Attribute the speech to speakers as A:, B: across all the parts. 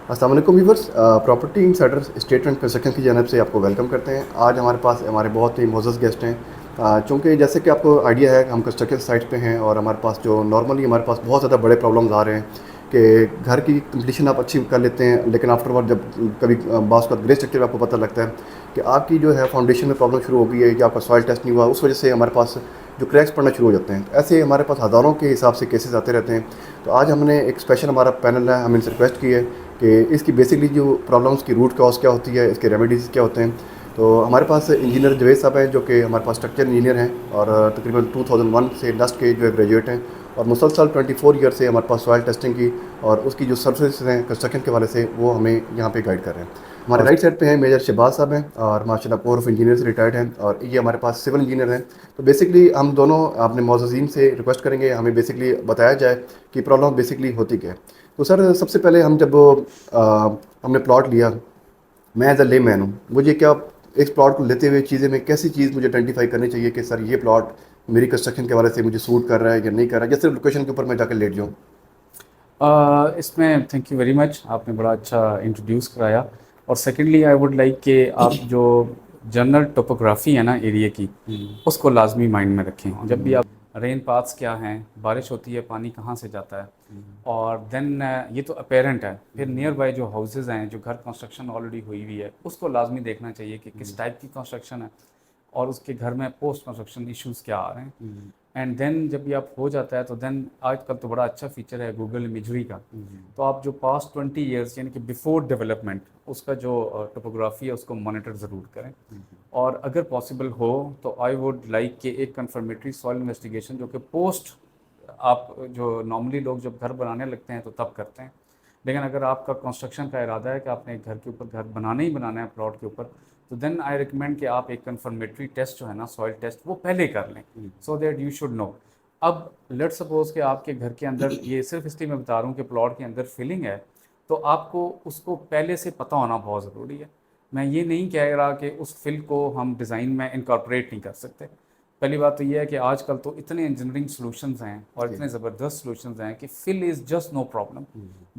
A: अस्सलाम वालेकुम viewers, property insider state and construction की जानब से आपको वेलकम करते हैं। आज हमारे पास हमारे बहुत ही मोअज़्ज़ज़ गेस्ट हैं। चूँकि जैसे कि आपको आइडिया है, हम कंस्ट्रक्शन साइट पे हैं और हमारे पास जो नॉर्मली हमारे पास बहुत ज़्यादा बड़े प्रॉब्लम्स आ रहे हैं कि घर की कंप्लीशन आप अच्छी कर लेते हैं, लेकिन आफ्टरवर्ड जब कभी बाज़ का ग्रे स्ट्रक्चर में आपको पता लगता है कि आपकी जो है फाउंडेशन में प्रॉब्लम शुरू हो गई है, या आपका सॉइल टेस्ट नहीं हुआ, उस वजह से हमारे पास जो क्रैक्स पड़ना शुरू हो जाते हैं। तो ऐसे हमारे पास हज़ारों के हिसाब से केसेस आते रहते हैं। तो आज हमने एक स्पेशल हमारा पैनल है, हम इनसे रिक्वेस्ट की है कि इसकी बेसिकली जो प्रॉब्लम्स की रूट कॉज क्या होती है, इसके रेमेडीज़ क्या होते हैं। तो हमारे पास इंजीनियर जवेद साहब हैं, जो कि हमारे पास स्ट्रक्चर इंजीनियर हैं और तकरीबन 2001 से डस्ट के जो है ग्रेजुएट हैं, और मुसलसल 24 ईयर से हमारे पास सॉइल टेस्टिंग की और उसकी जो सर्विस हैं कंस्ट्रक्शन के वाले से, वो हमें यहाँ पे गाइड कर रहे हैं। हमारे
B: और
A: राइट साइड पे हैं मेजर शहबाज साहब हैं, और माशाल्लाह कोर ऑफ इंजीनियर से रिटायर्ड हैं, और ये हमारे पास सिविल इंजीनियर हैं। तो बेसिकली हम दोनों अपने मौजूदीन से रिक्वेस्ट करेंगे हमें बेसिकली बताया जाए कि प्रॉब्लम बेसिकली होती क्या है। तो सर, सबसे पहले हम जब हमने प्लॉट लिया, मैं एज अ ले मैन हूँ, मुझे क्या इस प्लॉट को लेते हुए चीज़ें में कैसी चीज़ मुझे आइडेंटिफाई करनी चाहिए कि सर ये प्लॉट मेरी कंस्ट्रक्शन के वाले से मुझे सूट कर रहा है या नहीं कर रहा है, या सिर्फ लोकेशन के ऊपर मैं जाकर लेट जाऊँ।
B: इसमें थैंक यू वेरी मच, आपने बड़ा अच्छा इंट्रोड्यूस कराया। और सेकेंडली आई वुड लाइक कि आप जो जनरल टोपोग्राफी है ना एरिया की, उसको लाजमी माइंड में रखें। जब भी आप रेन पाथ्स क्या हैं, बारिश होती है पानी कहाँ से जाता है, और देन ये तो अपेरेंट है। फिर नियर बाय जो हाउसेज हैं, जो घर कंस्ट्रक्शन ऑलरेडी हुई हुई है, उसको लाजमी देखना चाहिए कि किस टाइप की कंस्ट्रक्शन है और उसके घर में पोस्ट कंस्ट्रक्शन इश्यूज क्या आ रहे हैं। एंड देन जब ये आप हो जाता है तो देन आजकल तो बड़ा अच्छा फीचर है गूगल इमेजरी का। तो आप जो पास्ट 20 ईयर्स यानी कि बिफोर डेवलपमेंट उसका जो टोपोग्राफी है उसको मॉनिटर ज़रूर करें। और अगर पॉसिबल हो तो आई वुड लाइक कि एक कंफर्मेटरी सॉइल इन्वेस्टिगेशन जो कि पोस्ट आप जो नॉर्मली लोग जब घर बनाने लगते हैं तो तब करते हैं, लेकिन अगर आपका कंस्ट्रक्शन का इरादा है कि आपने एक घर के ऊपर घर बनाना ही बनाना है प्लॉट के ऊपर, तो देन आई रिकमेंड कि आप एक कंफर्मेटरी टेस्ट जो है ना सॉइल टेस्ट वो पहले कर लें, so that you should know. अब लेट सपोज कि आपके घर के अंदर, ये सिर्फ इसलिए मैं बता रहा हूँ कि प्लॉट के अंदर फिलिंग है, तो आपको उसको पहले से पता होना बहुत ज़रूरी है। मैं ये नहीं कह रहा कि उस फिल को हम डिज़ाइन में इनकॉर्पोरेट नहीं कर सकते। पहली बात तो ये है कि आजकल तो इतने इंजीनियरिंग सॉल्यूशंस हैं और
A: जी।
B: इतने ज़बरदस्त सॉल्यूशंस हैं कि fill is just no problem,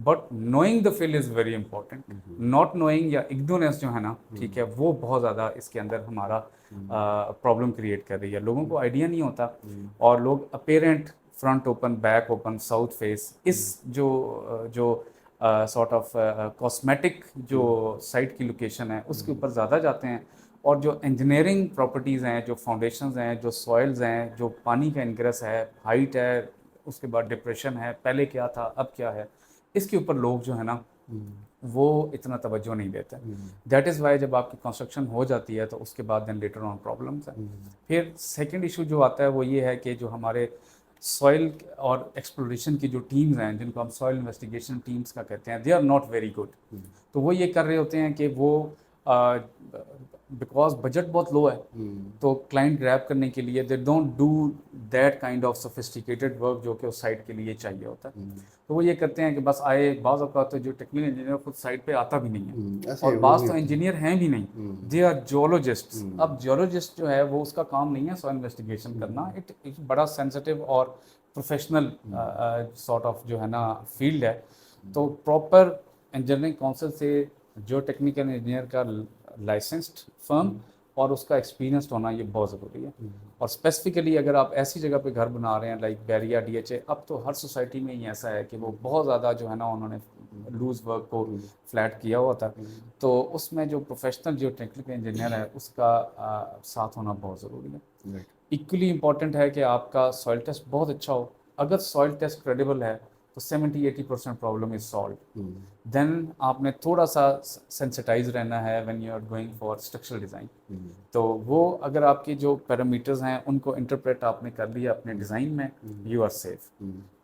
B: but knowing the fill is very important. Not knowing या इग्नोरेंस जो है ना, ठीक है, वो बहुत ज़्यादा इसके अंदर हमारा प्रॉब्लम क्रिएट कर रही है। लोगों को आइडिया नहीं होता और लोग apparent front open, back open, south face, इस जो सॉर्ट ऑफ कॉस्मेटिक जो साइट की लोकेशन है उसके ऊपर ज़्यादा जाते हैं। और जो इंजीनियरिंग प्रॉपर्टीज़ हैं, जो फाउंडेशंस हैं, जो सॉइल्स हैं, जो पानी का इनग्रेस है, हाइट है, उसके बाद डिप्रेशन है, पहले क्या था अब क्या है, इसके ऊपर लोग जो है ना वो इतना तवज्जो नहीं देते। दैट इज़ वाई जब आपकी कंस्ट्रक्शन हो जाती है तो उसके बाद देन लेटर ऑन प्रॉब्लम्स हैं। फिर सेकंड इशू जो आता है वो ये है कि जो हमारे सॉइल और एक्सप्लोरेशन की जो टीम्स हैं, जिनको हम सॉइल इन्वेस्टिगेशन टीम्स का कहते हैं, they are not very good. तो वो ये कर रहे होते हैं कि वो बिकॉज बजट बहुत लो है, तो क्लाइंट ग्रैब करने के लिए they don't do that kind of sophisticated work जो कि उस साइट के लिए चाहिए होता है। तो वो ये करते हैं कि बस आए, बाज़ औक़ात तो जो टेक्निकल इंजीनियर खुद साइट पे आता भी नहीं है,
A: ऐसे
B: और
A: वो
B: बाज़
A: भी
B: तो
A: होते हैं।
B: इंजीनियर हैं भी नहीं, दे आर जियोलॉजिस्ट्स। अब जियोलॉजिस्ट जो है वो उसका काम नहीं है सॉइल इन्वेस्टिगेशन करना, इट एक बड़ा सेंसिटिव और प्रोफेशनल सॉर्ट ऑफ जो है ना फील्ड है। तो प्रॉपर इंजीनियरिंग काउंसिल से जो टेक्निकल इंजीनियर का लाइसेंस्ड फर्म और उसका एक्सपीरियंस होना ये बहुत ज़रूरी है। और स्पेसिफिकली अगर आप ऐसी जगह पे घर बना रहे हैं लाइक बैरिया डीएचए, अब तो हर सोसाइटी में ही ऐसा है कि वो बहुत ज़्यादा जो है ना उन्होंने लूज वर्क को फ्लैट किया हुआ था। तो उसमें जो प्रोफेशनल जो टेक्निकल इंजीनियर है उसका साथ होना बहुत ज़रूरी है।
A: राइट।
B: इक्वली इम्पॉर्टेंट है कि आपका सॉइल टेस्ट बहुत अच्छा हो। अगर सॉइल टेस्ट क्रेडिबल है तो 70-80% प्रॉब्लम इज सॉल्व। देन आपने थोड़ा सा सेंसिटाइज रहना है when you are going for structural design. तो वो अगर आपके जो पैरामीटर्स हैं उनको इंटरप्रेट आपने कर लिया अपने डिज़ाइन में, you are safe.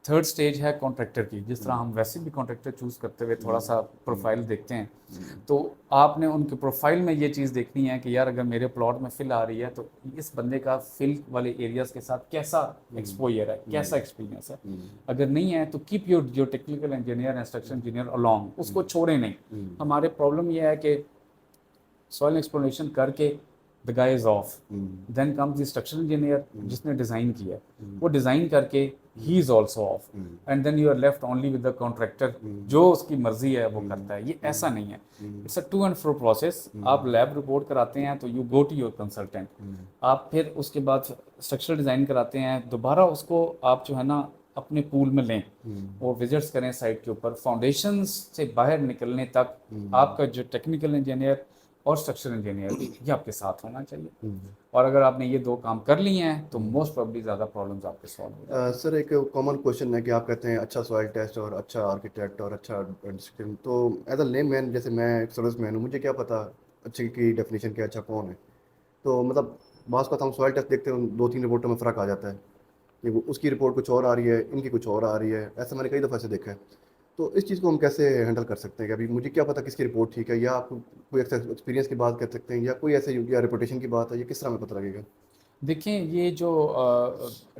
B: Third stage है कॉन्ट्रैक्टर की। जिस तरह हम वैसे भी कॉन्ट्रैक्टर चूज़ करते हुए थोड़ा सा प्रोफाइल देखते हैं, तो आपने उनके प्रोफाइल में ये चीज़ देखनी है कि यार अगर मेरे प्लॉट में फिल आ रही है तो इस बंदे का फिल वाले एरियाज के साथ कैसा एक्सपोजर है, कैसा एक्सपीरियंस है। अगर नहीं है तो कीप योर जो technical engineer instruction engineer along, उसको छोड़े नहीं। हमारे प्रॉब्लम ये है कि सॉइल एक्सप्लोरेशन करके the guy is off, then comes the structural engineer जिसने डिज़ाइन किया, वो डिज़ाइन करके ही is also off, and then you are left only with the contractor जो उसकी मर्जी है वो करता है। ये ऐसा नहीं है, it's a to and fro process. आप लैब रिपोर्ट कराते हैं तो you go to your consultant, आप फिर उसके बाद स्ट्रक्चरल डिज़ाइन कराते हैं, दोबारा उसको आप जो है ना अपने पूल में लें, वो विजिट्स करें साइट के ऊपर, फाउंडेशन से बाहर निकलने तक आपका जो टेक्निकल इंजीनियर और स्ट्रक्चरल इंजीनियर ये आपके साथ होना चाहिए। और अगर आपने ये दो काम कर लिए हैं तो मोस्ट प्रोबेबली ज़्यादा प्रॉब्लम्स आपके सॉल्व हो जाएंगे।
A: सर एक कॉमन क्वेश्चन है कि आप कहते हैं अच्छा सॉइल टेस्ट और अच्छा आर्किटेक्ट और अच्छा डिस्क्रिप्शन, तो एज अ लेम मैन जैसे मैं एक सर्विस मैन हूँ, मुझे क्या पता अच्छे की डेफिनेशन क्या अच्छा कौन है? तो मतलब बात का हम सॉइल टेस्ट देखते हैं, दो तीन रिपोर्टों में फ़र्क आ जाता है कि उसकी रिपोर्ट कुछ और आ रही है, इनकी कुछ और आ रही है, ऐसा मैंने कई दफ़ा से देखा है। तो इस चीज़ को हम कैसे हैंडल कर सकते हैं कि अभी मुझे क्या पता किसकी रिपोर्ट ठीक है, या आप कोई एक्सपीरियंस की बात कर सकते हैं, या कोई ऐसे या रेपुटेशन की बात है, ये किस तरह में पता लगेगा?
B: देखिए ये जो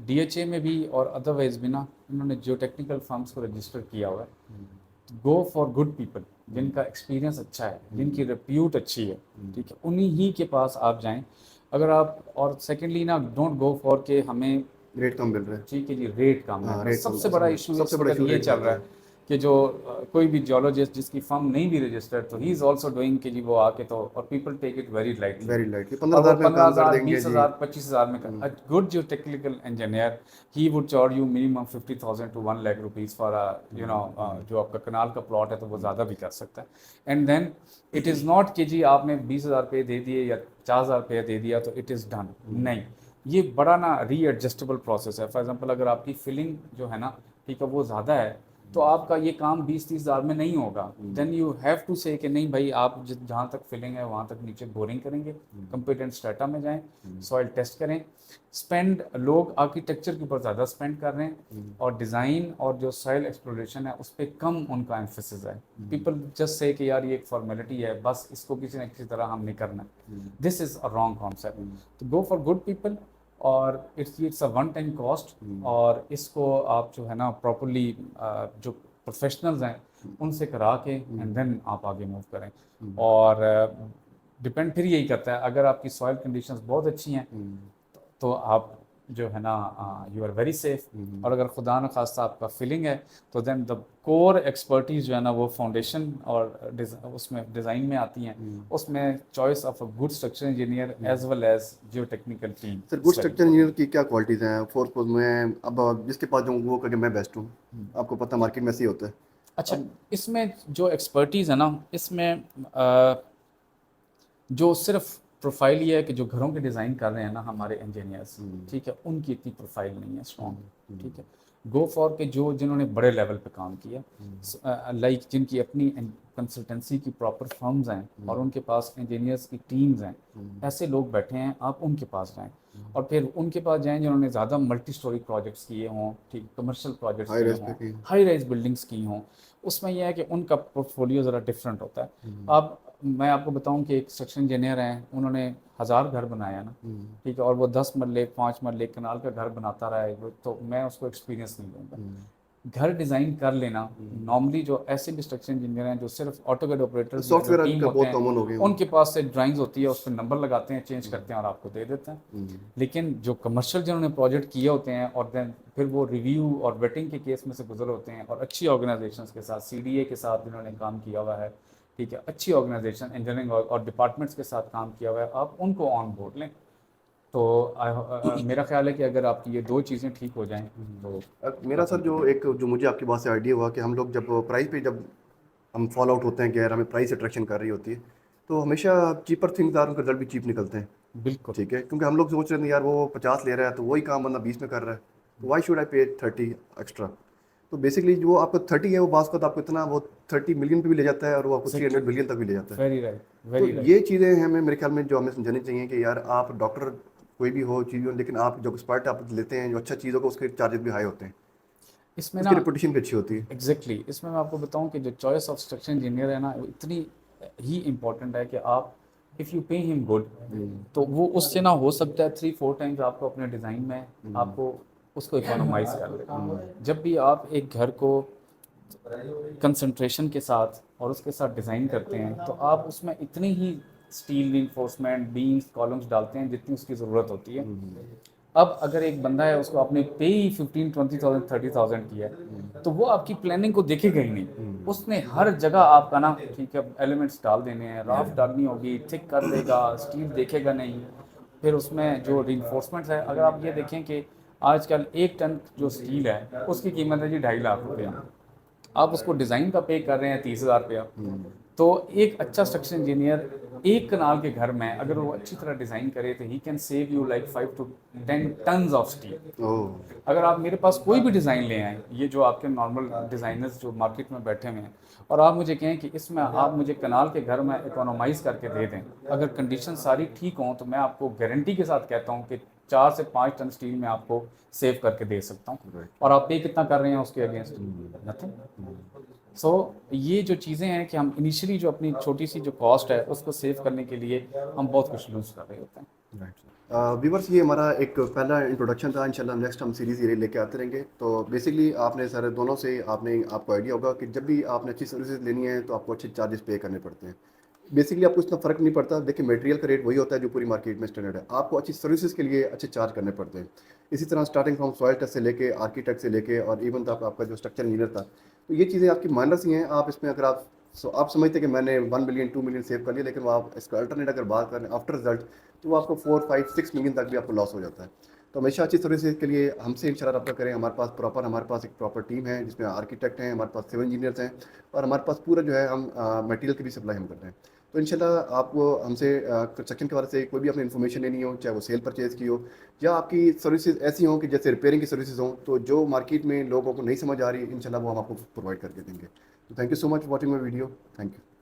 B: डीएचए में भी और अदरवाइज भी ना, इन्होंने जो टेक्निकल फर्म्स को रजिस्टर किया हुआ है, गो फॉर गुड पीपल जिनका एक्सपीरियंस अच्छा है, जिनकी रिप्यूट अच्छी है, ठीक है, उन्हीं ही के पास आप जाएं। अगर आप, और सेकेंडली ना, डोंट गो फॉर के हमें,
A: रेट कम मिल रहा है।
B: ठीक है जी, रेट कम है।
A: हाँ,
B: तो
A: रेट कम,
B: सबसे बड़ा इशू
A: सबसे
B: इस
A: बड़ा
B: वक्त
A: इशू
B: ये
A: रेट
B: चल
A: ज़्यादा
B: रहा
A: है।
B: है कि जो कोई भी जियोलॉजिस्ट जिसकी फर्म नहीं भी रजिस्टर्ड, तो ही इज़ ऑल्सो डूइंग कि जी वो आके तो, और people take it very lightly,
A: very lightly
B: और वो
A: 15,000 में
B: पंद्रह
A: काम कर
B: हज़ार
A: देंगे
B: बीस
A: जी।
B: हज़ार 25,000 में कर, गुड जो technical engineer, he would charge you minimum 50,000 to 1 lakh rupees for you know, जो आपका कनाल का प्लॉट है तो वो ज़्यादा भी कर सकता है। And then it is not कि जी आपने 20,000 रुपये दे दिए या 50,000 रुपये दे दिया तो इट इज़ डन, नहीं। ये बड़ा ना रीएडजस्टेबल प्रोसेस है। फॉर एग्जांपल अगर आपकी फिलिंग जो है ना, ठीक है, वो ज़्यादा है, तो आपका ये काम 20-30 हज़ार में नहीं होगा। देन यू हैव टू से कि नहीं भाई, आप जहाँ तक फिलिंग है वहाँ तक नीचे बोरिंग करेंगे, कंपिटेंट स्ट्रेटा में जाएं, सॉइल टेस्ट करें। स्पेंड, लोग आर्किटेक्चर के ऊपर ज़्यादा स्पेंड कर रहे हैं और डिज़ाइन और जो सॉइल एक्सप्लोरेशन है उस पर कम उनका एम्फेसिस है। पीपल जस्ट से कि यार ये एक फॉर्मेलिटी है, बस इसको किसी न किसी तरह हमने करना है। This is a wrong concept. तो गो फॉर गुड पीपल, और it's a one time cost, और इसको आप जो है ना प्रॉपरली जो प्रोफेशनल्स हैं उनसे करा के एंड देन आप आगे मूव करें। और डिपेंड फिर यही करता है, अगर आपकी सॉइल कंडीशंस बहुत अच्छी हैं तो आप जो है ना यू आर वेरी सेफ। और अगर खुदा न खास्ता आपका फीलिंग है तो देन द कोर एक्सपर्टीज जो है ना वो फाउंडेशन और उसमें डिज़ाइन में आती हैं, उसमें choice of a good structure engineer as well as geotechnical team.
A: Sir good structure engineer की क्या क्वालिटीज़ हैं? फोर्थ पोज में अब जिसके पास जाऊँ वो कहे मैं बेस्ट हूँ, आपको पता मार्केट में ऐसे ही होता है।
B: अच्छा,
A: अब
B: इसमें जो एक्सपर्टीज़ है ना, इसमें जो सिर्फ प्रोफाइल ये है कि जो घरों के डिज़ाइन कर रहे हैं ना हमारे इंजीनियर्स, ठीक है, उनकी इतनी प्रोफाइल नहीं है स्ट्रॉन्ग, ठीक है। गो फॉर के जो जिन्होंने बड़े लेवल पे काम किया, लाइक जिनकी अपनी कंसल्टेंसी की प्रॉपर फर्म्स हैं और उनके पास इंजीनियर्स की टीम्स हैं, ऐसे लोग बैठे हैं, आप उनके पास जाएं। और फिर उनके पास जाएं जिन्होंने ज़्यादा मल्टी स्टोरी प्रोजेक्ट्स किए हों, ठीक, कमर्शियल प्रोजेक्ट्स
A: हाई
B: किए
A: रेस्पेक्ट
B: हों,
A: की।
B: हाई राइज बिल्डिंग्स की हों। उसमें यह है कि उनका पोर्टफोलियो ज़रा डिफरेंट होता है। अब मैं आपको बताऊं कि एक स्ट्रक्चर इंजीनियर हैं, उन्होंने 1000 घर बनाया ना, ठीक है, और वो 10 मरले 5 मरले कनाल का घर बनाता रहा है, तो मैं उसको एक्सपीरियंस नहीं दूंगा। घर डिज़ाइन कर लेना, नॉर्मली जो ऐसे भी स्ट्रक्चर इंजीनियर हैं जो सिर्फ ऑटोकैड ऑपरेटर्स या जो
A: सॉफ्टवेयर
B: टीम
A: का
B: होते
A: बहुत कॉमन हो
B: हैं,
A: गए
B: उनके पास से ड्राइंग्स होती है, उस पर नंबर लगाते हैं, चेंज करते हैं और आपको दे देते हैं। लेकिन जो कमर्शियल जिन्होंने प्रोजेक्ट किए होते हैं और देन फिर वो रिव्यू और वेटिंग के केस में से गुजर होते हैं, और अच्छी ऑर्गेनाइजेशंस के साथ, सीडीए के साथ जिन्होंने काम किया हुआ है, ठीक है, अच्छी ऑर्गेनाइजेशन इंजीनियरिंग और डिपार्टमेंट्स के साथ काम किया हुआ है, आप उनको ऑन बोर्ड लें। तो मेरा ख्याल है कि अगर आपकी ये दो चीज़ें ठीक हो जाएं तो
A: मेरा सर जो एक जो मुझे आपकी बात से आइडिया हुआ कि हम लोग जब प्राइस पे जब हम फॉल आउट होते हैं कि यार हमें प्राइस अट्रैक्शन कर रही होती है, तो हमेशा चीपर थिंग्स आर उनके रिजल्ट भी चीप निकलते हैं।
B: बिल्कुल
A: ठीक है, क्योंकि हम लोग सोच रहे हैं यार वो 50 ले रहा है तो वही काम बंदा 20 में कर रहा है, तो वाई शुड आई पे 30 एक्स्ट्रा? तो बेसिकली जो आपका 30 है वो बास का तो आपको इतना वो 30 मिलियन पे भी ले जाता है और वो आपको
B: एग्जैक्टली,
A: 300 बिलियन तक भी ले जाता है।
B: वेरी राइट,
A: तो
B: वेरी राइट।
A: ये चीज़ें हैं हमें मेरे ख्याल में जो हमें समझनी चाहिए कि यार आप डॉक्टर कोई भी हो चीज़ हो, लेकिन आप जो एक्सपर्ट आप लेते हैं जो अच्छा चीज़ होगा उसके चार्जेस भी हाई होते हैं,
B: इसमें ना
A: उसकी रेपुटेशन भी अच्छी होती है।
B: एग्जैक्टली इसमें मैं आपको बताऊं कि जो चॉइस ऑफ स्ट्रक्चर इंजीनियर है ना, वो इतनी ही इम्पोर्टेंट है कि आप if you pay him good, तो वो उससे ना हो सकता है 3-4 टाइम्स आपको अपने डिज़ाइन में आपको उसको इकोनोमाइज कर ले। जब भी आप एक घर को कंसंट्रेशन के साथ और उसके साथ डिज़ाइन करते हैं तो आप उसमें इतनी ही स्टील रिइंफोर्समेंट, बीम्स, कॉलम्स डालते हैं जितनी उसकी ज़रूरत होती है। अब अगर एक बंदा है उसको आपने पे ही 15-20,000 30,000 की है, तो वो आपकी प्लानिंग को देखेगा ही नहीं। उसने हर जगह आपका ना ठीक है एलिमेंट्स डाल देने हैं, राफ्ट डालनी होगी, थिक कर देगा, स्टील देखेगा नहीं। फिर उसमें जो रिइंफोर्समेंट्स है, अगर आप ये देखें कि आजकल 1 टन जो स्टील है उसकी कीमत है जी 2.5 लाख रुपया। आप उसको डिज़ाइन का पे कर रहे हैं 30,000 रुपया। तो एक अच्छा स्ट्रक्चर इंजीनियर एक कनाल के घर में अगर वो अच्छी तरह डिज़ाइन करे तो ही can save you like 5 to 10 tons of steel.
A: Oh.
B: अगर आप मेरे पास कोई भी डिज़ाइन ले आएँ, ये जो आपके नॉर्मल डिज़ाइनर्स जो मार्केट में बैठे हुए हैं, और आप मुझे कहें कि इसमें आप मुझे कनाल के घर में इकोनोमाइज़ करके दे दें, अगर कंडीशन सारी ठीक हों तो मैं आपको गारंटी के साथ कहता हूँ कि 4 से 5 टन स्टील में आपको सेव करके दे सकता हूँ। और आप पे कितना कर रहे हैं उसके अगेंस्ट? नथिंग। सो ये जो चीज़ें हैं कि हम इनिशियली जो अपनी छोटी सी जो कॉस्ट है उसको सेव करने के लिए हम बहुत कुछ लूज़ कर रहे होते हैं।
A: राइट। व्यूवर्स, ये हमारा एक पहला इंट्रोडक्शन था। इंशाल्लाह नेक्स्ट हम सीरीज़ ये लेके आते रहेंगे। तो बेसिकली आपने सारे दोनों से आपको आइडिया होगा कि जब भी आपने अच्छी सर्विसेज लेनी है तो आपको अच्छे चार्जेस पे करने पड़ते हैं। बेसिकली आपको इतना फ़र्क नहीं पड़ता। देखिए, मटेरियल का रेट वही होता है जो पूरी मार्केट में स्टैंडर्ड है। आपको अच्छी सर्विसेज के लिए अच्छे चार्ज करने पड़ते हैं। इसी तरह स्टार्टिंग फ्रॉम सॉइल टेस्ट से लेके आर्किटेक्ट से लेके और इवन तक आपका जो स्ट्रक्चर इंजीनियर था, तो ये चीज़ें आपकी माइनर सी हैं। आप इसमें अगर आप समझते हैं कि मैंने 1 मिलियन 2 मिलियन सेव कर लिया, लेकिन वो आप इसका अल्टरनेट अगर बात करें आफ्टर रिजल्ट, तो वो आपको 4 5 6 मिलियन तक भी आपको लॉस हो जाता है। तो हमेशा अच्छी सर्विसेज के लिए हमसे इंशाल्लाह रब्ता करें। हमारे पास एक प्रॉपर टीम है जिसमें आर्किटेक्ट हैं, हमारे पास सिविल इंजीनियर्स हैं, और हमारे पास पूरा जो है हम मटेरियल की भी सप्लाई हम करते हैं। तो इंशाल्लाह आपको हमसे कंस्ट्रक्शन के बारे से कोई भी अपनी इन्फॉर्मेशन लेनी हो, चाहे वो सेल परचेज़ की हो या आपकी सर्विसेज ऐसी हों कि जैसे रिपेयरिंग की सर्विसेज हों, तो जो मार्केट में लोगों को नहीं समझ आ रही, इंशाल्लाह वो हम आपको प्रोवाइड करके देंगे। तो thank you so much for watching my video. Thank you.